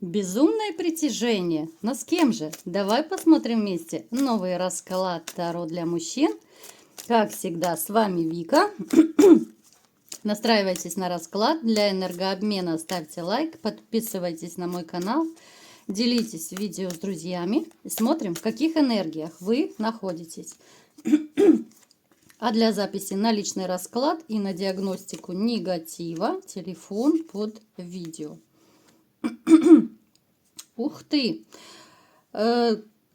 Безумное притяжение. Но с кем же? Давай посмотрим вместе новый расклад Таро для мужчин. Как всегда, с вами Вика. Настраивайтесь на расклад. Для энергообмена ставьте лайк, подписывайтесь на мой канал, делитесь видео с друзьями и смотрим, в каких энергиях вы находитесь. А для записи на личный расклад и на диагностику негатива телефон под видео. Ух ты!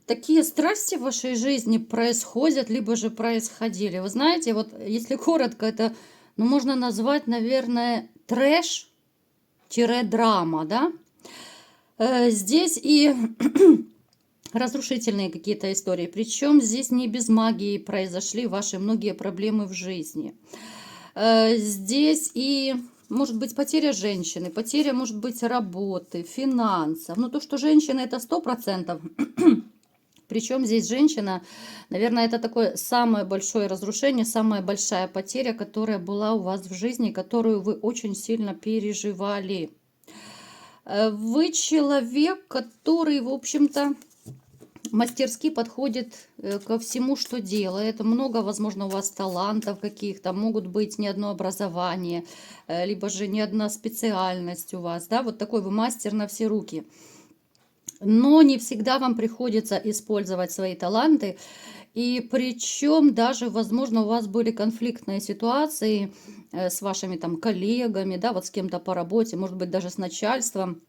Такие страсти в вашей жизни происходят, либо же происходили. Вы знаете, вот если коротко, это можно назвать, наверное, трэш-драма, да? Здесь и разрушительные какие-то истории. Причем здесь не без магии произошли ваши многие проблемы в жизни. Здесь и может быть потеря женщины, потеря, может быть, работы, финансов. Но то, что женщина, это 100%. Причем здесь женщина, наверное, это такое самое большое разрушение, самая большая потеря, которая была у вас в жизни, которую вы очень сильно переживали. Вы человек, который, в общем-то, мастерски подходит ко всему, что делает. Много, возможно, у вас талантов каких-то, могут быть не одно образование, либо же не одна специальность у вас, да, вот такой вы мастер на все руки. Но не всегда вам приходится использовать свои таланты, и причем даже, возможно, у вас были конфликтные ситуации с вашими там коллегами, да, вот с кем-то по работе, может быть, даже с начальством.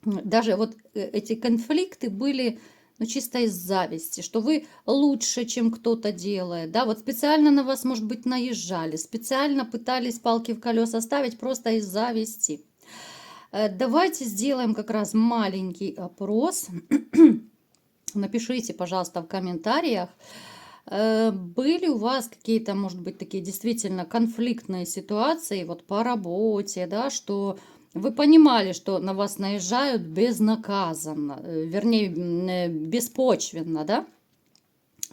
Даже вот эти конфликты были чисто из зависти, что вы лучше, чем кто-то делает, да, вот специально на вас, может быть, наезжали, специально пытались палки в колеса ставить просто из зависти. Давайте сделаем как раз маленький опрос. Напишите, пожалуйста, в комментариях, были у вас какие-то, может быть, такие действительно конфликтные ситуации вот по работе, да, что вы понимали, что на вас наезжают безнаказанно, вернее, беспочвенно, да?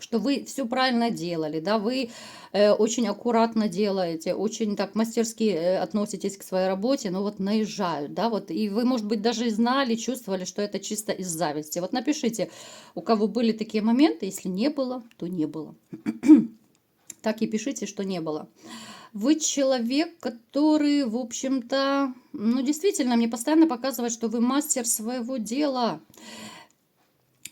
Что вы все правильно делали, да, вы очень аккуратно делаете, очень так мастерски относитесь к своей работе, но вот наезжают, да, вот, и вы, может быть, даже и знали, чувствовали, что это чисто из зависти. Вот напишите, у кого были такие моменты, если не было, то не было. Так и пишите, что не было. Вы человек, который, в общем-то, действительно, мне постоянно показывает, что вы мастер своего дела.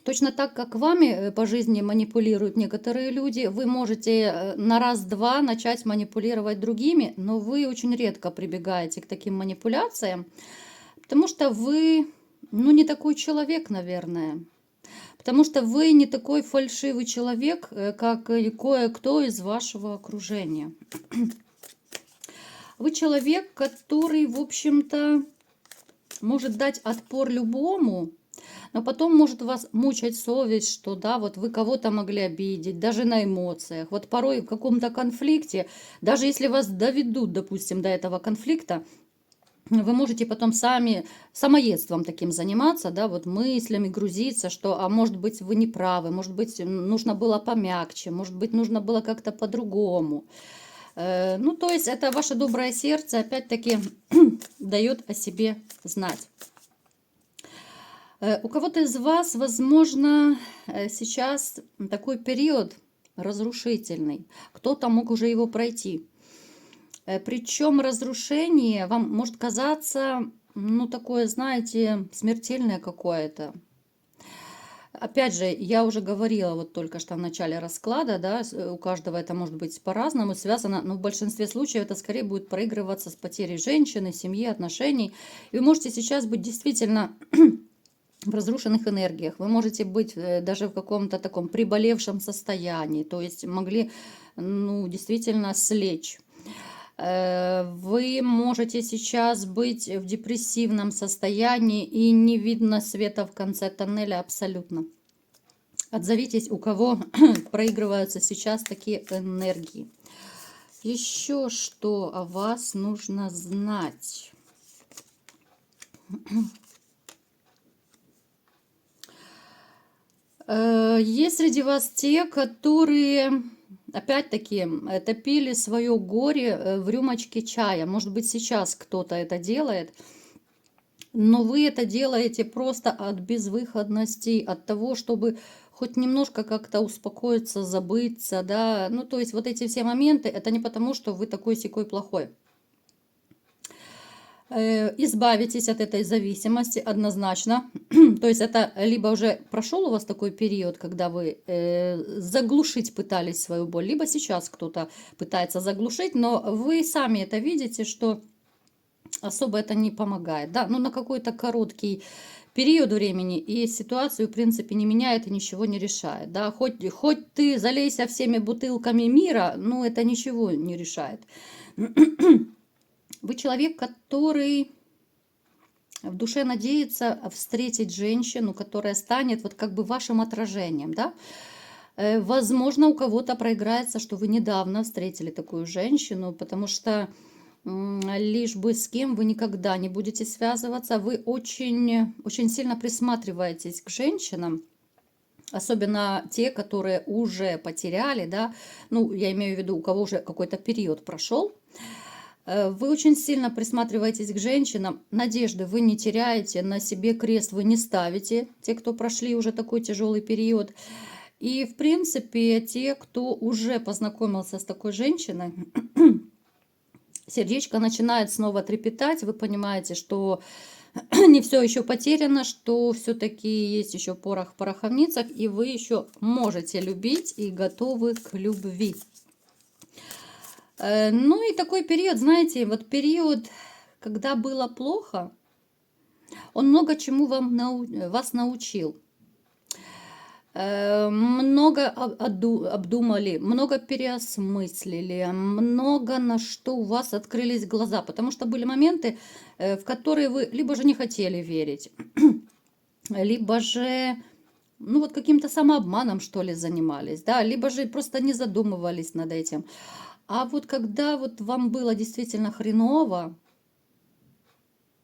Точно так, как вами по жизни манипулируют некоторые люди, вы можете на раз-два начать манипулировать другими, но вы очень редко прибегаете к таким манипуляциям, потому что вы, не такой человек, наверное. Потому что вы не такой фальшивый человек, как и кое-кто из вашего окружения. Вы человек, который, в общем-то, может дать отпор любому, но потом может вас мучать совесть, что да, вот вы кого-то могли обидеть, даже на эмоциях. Вот порой в каком-то конфликте, даже если вас доведут, допустим, до этого конфликта, вы можете потом сами самоедством таким заниматься, да, вот мыслями грузиться, что, а может быть, вы не правы, может быть, нужно было помягче, может быть, нужно было как-то по-другому. То есть это ваше доброе сердце, опять-таки, дает о себе знать. У кого-то из вас, возможно, сейчас такой период разрушительный. Кто-то мог уже его пройти. Причем разрушение вам может казаться, такое, знаете, смертельное какое-то. Опять же, я уже говорила вот только что в начале расклада, да, у каждого это может быть по-разному связано, но в большинстве случаев это скорее будет проигрываться с потерей женщины, семьи, отношений. И вы можете сейчас быть действительно в разрушенных энергиях, вы можете быть даже в каком-то таком приболевшем состоянии, то есть могли, действительно слечь. Вы можете сейчас быть в депрессивном состоянии и не видно света в конце тоннеля абсолютно. Отзовитесь, у кого проигрываются сейчас такие энергии. Еще что о вас нужно знать? Есть среди вас те, которые, опять-таки, топили свое горе в рюмочке чая. Может быть, сейчас кто-то это делает. Но вы это делаете просто от безвыходности, от того, чтобы хоть немножко как-то успокоиться, забыться, да. Ну, то есть вот эти все моменты, это не потому, что вы такой-сякой плохой. Избавитесь от этой зависимости однозначно. То есть это либо уже прошел у вас такой период, когда вы заглушить пытались свою боль, либо сейчас кто-то пытается заглушить, но вы сами это видите, что особо это не помогает, да, ну на какой-то короткий период времени и ситуацию, в принципе, не меняет и ничего не решает, да, хоть ты залейся всеми бутылками мира, но это ничего не решает. Вы человек, который в душе надеется встретить женщину, которая станет вот как бы вашим отражением, да. Возможно, у кого-то проиграется, что вы недавно встретили такую женщину, потому что лишь бы с кем вы никогда не будете связываться, вы очень, очень сильно присматриваетесь к женщинам, особенно те, которые уже потеряли, да, ну, я имею в виду, у кого уже какой-то период прошел. Вы очень сильно присматриваетесь к женщинам, надежды вы не теряете, на себе крест вы не ставите, те, кто прошли уже такой тяжелый период. И, в принципе, те, кто уже познакомился с такой женщиной, сердечко начинает снова трепетать, вы понимаете, что не все еще потеряно, что все-таки есть еще порох в пороховницах, и вы еще можете любить и готовы к любви. Ну и такой период, знаете, вот период, когда было плохо, он много чему вас научил. Много обдумали, много переосмыслили, много на что у вас открылись глаза, потому что были моменты, в которые вы либо же не хотели верить, либо же, ну вот каким-то самообманом, что ли, занимались, да, либо же просто не задумывались над этим. А вот когда вот вам было действительно хреново,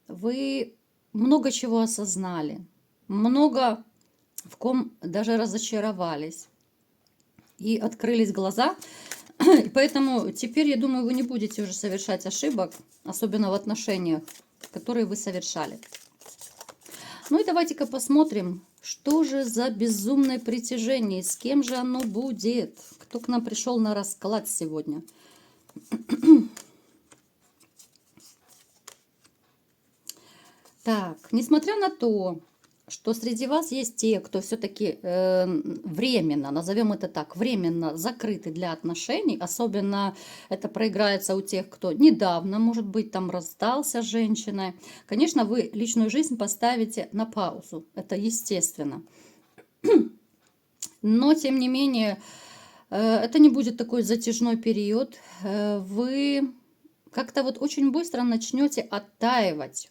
вы много чего осознали, много в ком даже разочаровались и открылись глаза. И поэтому теперь, я думаю, вы не будете уже совершать ошибок, особенно в отношениях, которые вы совершали. Ну и давайте-ка посмотрим, что же за безумное притяжение, с кем же оно будет. Кто к нам пришел на расклад сегодня? Так, несмотря на то, что среди вас есть те, кто все-таки временно, назовем это так, временно закрыты для отношений, особенно это проиграется у тех, кто недавно, может быть, там расстался с женщиной. Конечно, вы личную жизнь поставите на паузу, это естественно. Но, тем не менее, это не будет такой затяжной период. Вы как-то вот очень быстро начнете оттаивать.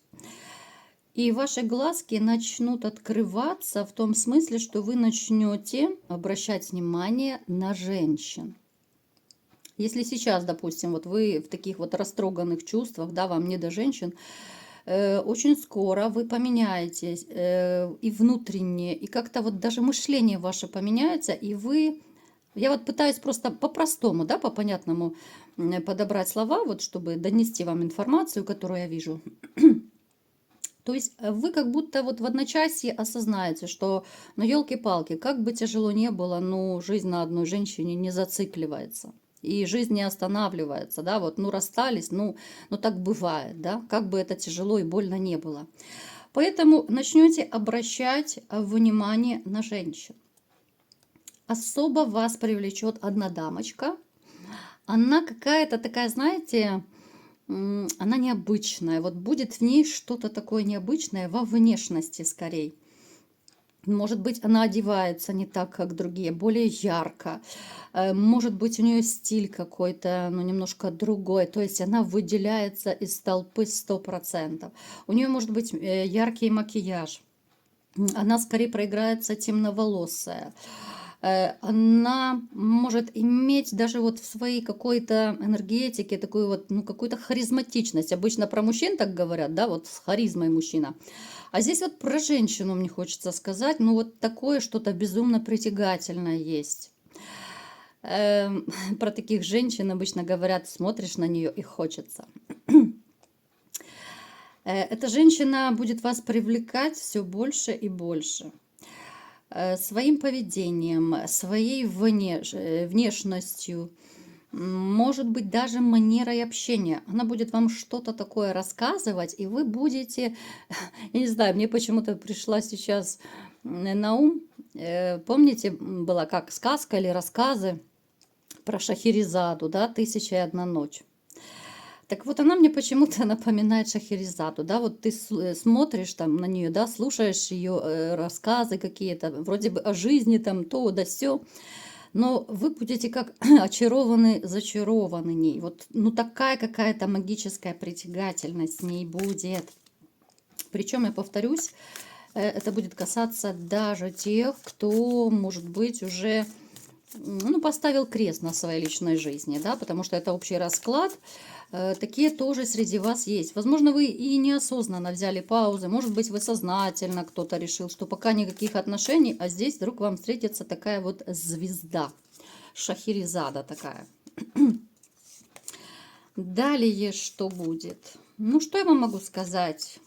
И ваши глазки начнут открываться в том смысле, что вы начнете обращать внимание на женщин. Если сейчас, допустим, вот вы в таких вот растроганных чувствах, да, вам не до женщин, очень скоро вы поменяетесь и внутренне, и как-то вот даже мышление ваше поменяется, и вы... Я вот пытаюсь просто по-простому, да, по-понятному подобрать слова, вот чтобы донести вам информацию, которую я вижу. То есть вы как будто вот в одночасье осознаете, что, ну, елки-палки, как бы тяжело не было, но жизнь на одной женщине не зацикливается. И жизнь не останавливается, да, вот, ну, расстались, ну так бывает, да, как бы это тяжело и больно не было. Поэтому начнете обращать внимание на женщин. Особо вас привлечет одна дамочка. Она какая-то такая, знаете, она необычная. Вот будет в ней что-то такое необычное во внешности скорее. Может быть, она одевается не так, как другие, более ярко. Может быть, у нее стиль какой-то, ну, немножко другой. То есть она выделяется из толпы 100%. У нее может быть яркий макияж. Она скорее проиграется темноволосая. Она может иметь даже вот в своей какой-то энергетике такую вот, ну, какую-то харизматичность. Обычно про мужчин так говорят, да, вот с харизмой мужчина. А здесь вот про женщину мне хочется сказать, ну, вот такое что-то безумно притягательное есть. Про таких женщин обычно говорят, смотришь на нее и хочется. Эта женщина будет вас привлекать все больше и больше. Своим поведением, своей внешностью, может быть, даже манерой общения. Она будет вам что-то такое рассказывать, и вы будете, я не знаю, мне почему-то пришла сейчас на ум, помните, была как сказка или рассказы про Шахерезаду, да, «Тысяча и одна ночь». Так вот, она мне почему-то напоминает Шахерезаду, да, вот ты смотришь там на нее, да, слушаешь ее рассказы какие-то, вроде бы о жизни там, то да сё, но вы будете как очарованы, зачарованы ней. Вот, ну, такая какая-то магическая притягательность с ней будет. Причем, я повторюсь, это будет касаться даже тех, кто, может быть, уже ну, поставил крест на своей личной жизни, да, потому что это общий расклад. Такие тоже среди вас есть. Возможно, вы и неосознанно взяли паузы, может быть, вы сознательно, кто-то решил, что пока никаких отношений, а здесь вдруг вам встретится такая вот звезда, Шахерезада такая. Далее что будет? Ну, что я вам могу сказать?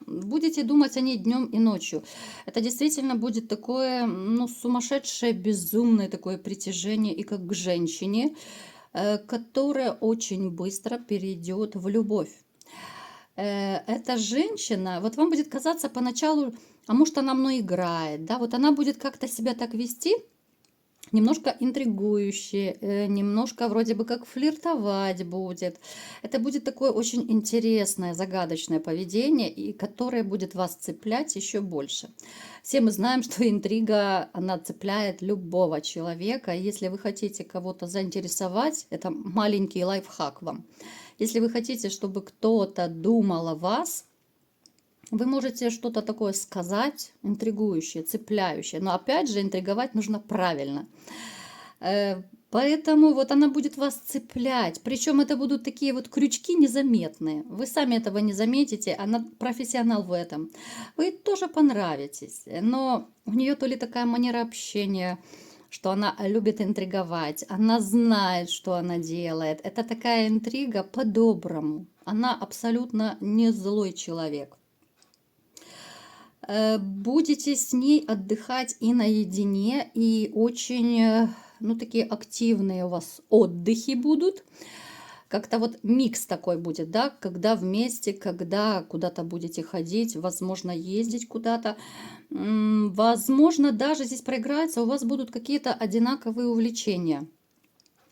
Будете думать о ней днем и ночью. Это действительно будет такое, ну, сумасшедшее, безумное такое притяжение и как к женщине, которая очень быстро перейдет в любовь. Эта женщина, вот вам будет казаться поначалу, а может она мной играет, да, вот она будет как-то себя так вести, немножко интригующе, немножко вроде бы как флиртовать будет. Это будет такое очень интересное, загадочное поведение, и которое будет вас цеплять еще больше. Все мы знаем, что интрига, она цепляет любого человека. Если вы хотите кого-то заинтересовать, это маленький лайфхак вам. Если вы хотите, чтобы кто-то думал о вас, вы можете что-то такое сказать, интригующее, цепляющее. Но опять же, интриговать нужно правильно. Поэтому вот она будет вас цеплять. Причем это будут такие вот крючки незаметные. Вы сами этого не заметите, она профессионал в этом. Вы тоже понравитесь. Но у нее то ли такая манера общения, что она любит интриговать. Она знает, что она делает. Это такая интрига по-доброму. Она абсолютно не злой человек. Будете с ней отдыхать и наедине, и очень, ну, такие активные у вас отдыхи будут. Как-то вот микс такой будет, да, когда вместе, когда куда-то будете ходить, возможно, ездить куда-то. Возможно, даже здесь проиграется, у вас будут какие-то одинаковые увлечения.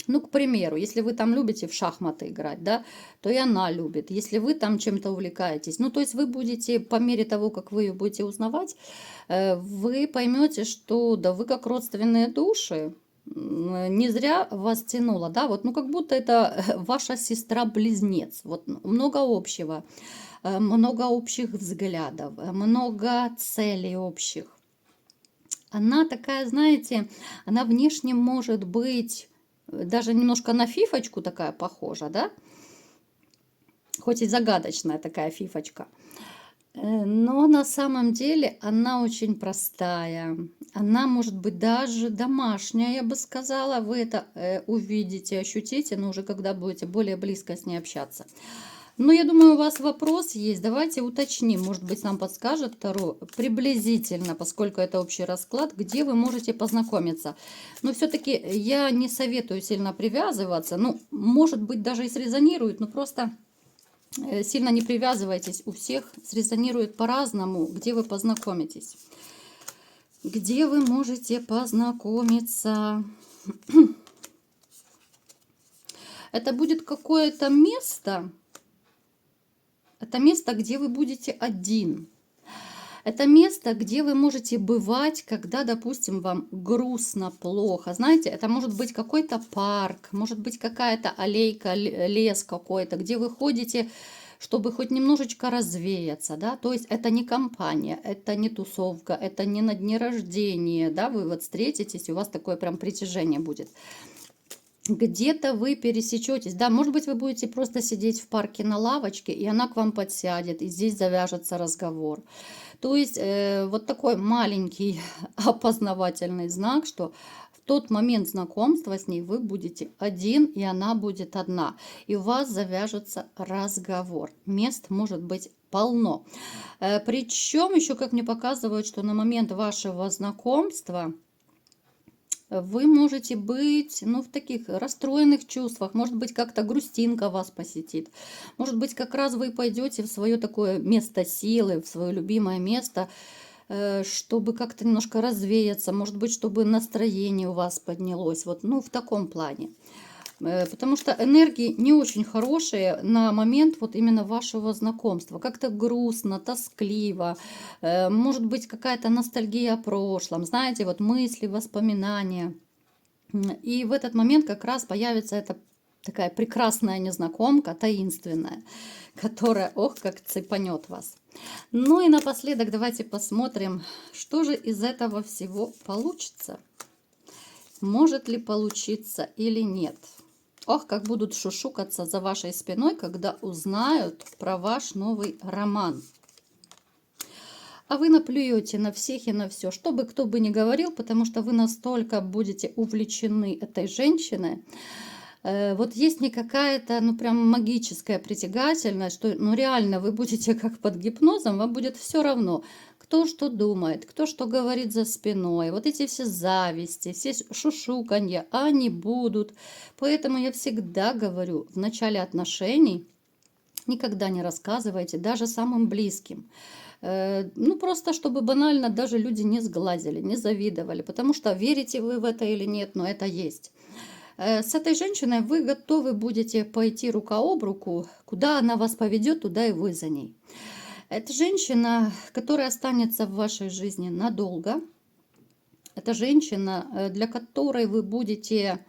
Ну, к примеру, если вы там любите в шахматы играть, да, то и она любит. Если вы там чем-то увлекаетесь, ну, то есть вы будете, по мере того, как вы ее будете узнавать, вы поймете, что да, вы как родственные души, не зря вас тянуло, да, вот, ну, как будто это ваша сестра-близнец, вот, много общего, много общих взглядов, много целей общих. Она такая, знаете, она внешне может быть даже немножко на фифочку такая похожа, да? Хоть и загадочная такая фифочка. Но на самом деле она очень простая. Она может быть даже домашняя, я бы сказала. Вы это увидите, ощутите, но уже когда будете более близко с ней общаться. Ну, я думаю, у вас вопрос есть. Давайте уточним. Может быть, нам подскажет Таро приблизительно, поскольку это общий расклад, где вы можете познакомиться. Но все-таки я не советую сильно привязываться. Ну, может быть, даже и срезонирует, но просто сильно не привязывайтесь. У всех срезонирует по-разному, где вы познакомитесь. Где вы можете познакомиться? Это будет какое-то место. Это место, где вы будете один. Это место, где вы можете бывать, когда, допустим, вам грустно, плохо. Знаете, это может быть какой-то парк, может быть какая-то аллейка, лес какой-то, где вы ходите, чтобы хоть немножечко развеяться, да. То есть это не компания, это не тусовка, это не на дне рождения, да. Вы вот встретитесь, у вас такое прям притяжение будет. Где-то вы пересечетесь, да, может быть, вы будете просто сидеть в парке на лавочке, и она к вам подсядет, и здесь завяжется разговор. То есть вот такой маленький опознавательный знак, что в тот момент знакомства с ней вы будете один, и она будет одна, и у вас завяжется разговор. Мест может быть полно. Причем еще, как мне показывают, что на момент вашего знакомства вы можете быть, ну, в таких расстроенных чувствах, может быть, как-то грустинка вас посетит, может быть, как раз вы пойдете в свое такое место силы, в свое любимое место, чтобы как-то немножко развеяться, может быть, чтобы настроение у вас поднялось, вот, ну, в таком плане. Потому что энергии не очень хорошие на момент вот именно вашего знакомства. Как-то грустно, тоскливо, может быть какая-то ностальгия о прошлом, знаете, вот мысли, воспоминания. И в этот момент как раз появится эта такая прекрасная незнакомка, таинственная, которая, ох, как цепанет вас. Ну и напоследок давайте посмотрим, что же из этого всего получится. Может ли получиться или нет. Ох, как будут шушукаться за вашей спиной, когда узнают про ваш новый роман. А вы наплюете на всех и на все, что бы кто бы ни говорил, потому что вы настолько будете увлечены этой женщиной. Вот есть не какая-то, ну прям магическая притягательность, что ну реально вы будете как под гипнозом, вам будет все равно, кто что думает, кто что говорит за спиной. Вот эти все зависти, все шушуканья, они будут. Поэтому я всегда говорю, в начале отношений никогда не рассказывайте даже самым близким. Ну, просто чтобы банально даже люди не сглазили, не завидовали, потому что верите вы в это или нет, но это есть. С этой женщиной вы готовы будете пойти рука об руку, куда она вас поведет, туда и вы за ней. Это женщина, которая останется в вашей жизни надолго. Это женщина, для которой вы будете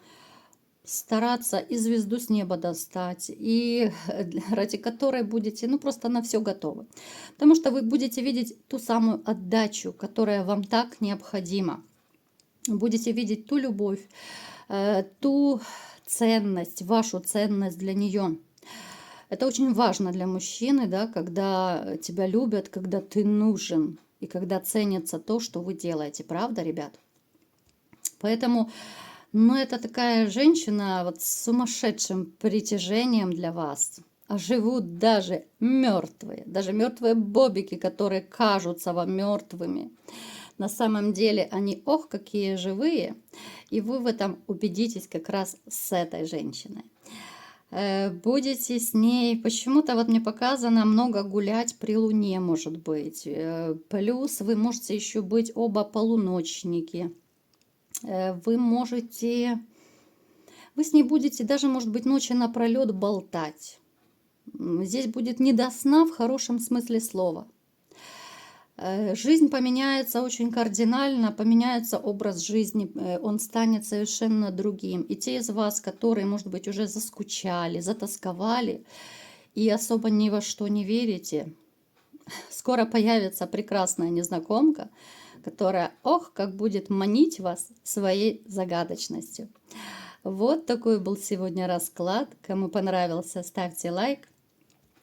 стараться и звезду с неба достать, и ради которой будете, ну, просто на все готовы. Потому что вы будете видеть ту самую отдачу, которая вам так необходима. Будете видеть ту любовь, ту ценность, вашу ценность для нее. Это очень важно для мужчины, да, когда тебя любят, когда ты нужен, и когда ценится то, что вы делаете. Правда, ребят? Поэтому, ну, это такая женщина вот с сумасшедшим притяжением для вас. А живут даже мертвые бобики, которые кажутся вам мертвыми. На самом деле они, ох, какие живые. И вы в этом убедитесь как раз с этой женщиной. Будете с ней, почему-то вот мне показано, много гулять при луне, может быть. Плюс вы можете еще быть оба полуночники. Вы с ней будете даже, может быть, ночи напролет болтать. Здесь будет не до сна в хорошем смысле слова. Жизнь поменяется очень кардинально, поменяется образ жизни, он станет совершенно другим. И те из вас, которые, может быть, уже заскучали, затасковали и особо ни во что не верите, скоро появится прекрасная незнакомка, которая, ох, как будет манить вас своей загадочностью. Вот такой был сегодня расклад. Кому понравился, ставьте лайк.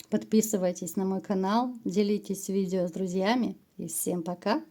Подписывайтесь на мой канал, делитесь видео с друзьями и всем пока!